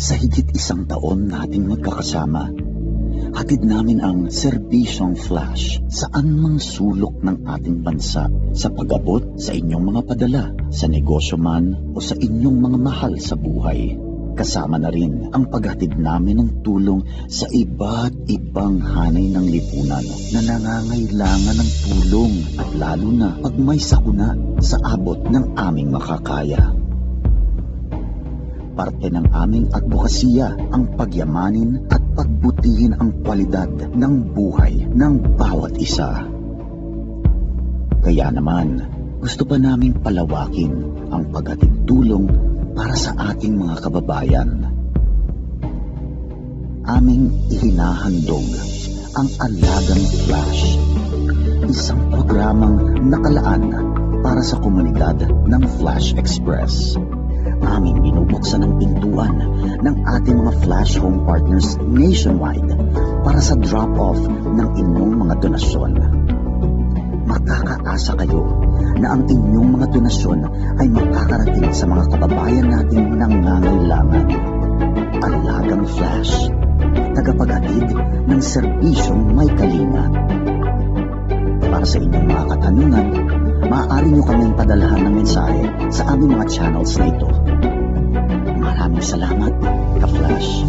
Sa higit 1 taon nating magkakasama, hatid namin ang serbisyong Flash saan mang sulok ng ating bansa sa pag-abot sa inyong mga padala, sa negosyo man o sa inyong mga mahal sa buhay. Kasama na rin ang paghatid namin ng tulong sa iba't ibang hanay ng lipunan na nangangailangan ng tulong at lalo na pag may sakuna sa abot ng aming makakaya. Parte ng aming advokasya ang pagyamanin at pagbutihin ang kwalidad ng buhay ng bawat isa. Kaya naman, gusto pa naming palawakin ang paghatid tulong para sa ating mga kababayan. Aming ihinahandog ang Alagang Flash, isang programang nakalaan para sa komunidad ng Flash Express. Aming binubuksan ang pintuan ng ating mga Flash Home Partners nationwide para sa drop-off ng inyong mga donasyon. Makakaasa kayo na ang inyong mga donasyon ay makakarating sa mga kababayan nating nangangailangan. Alagang Flash, tagapaghatid ng serbisyong may kalinga. Para sa inyong mga katanungan, maaari nyo kaming padalahan ng mensahe sa aming mga channels na ito. Maraming salamat, Ka-Flash.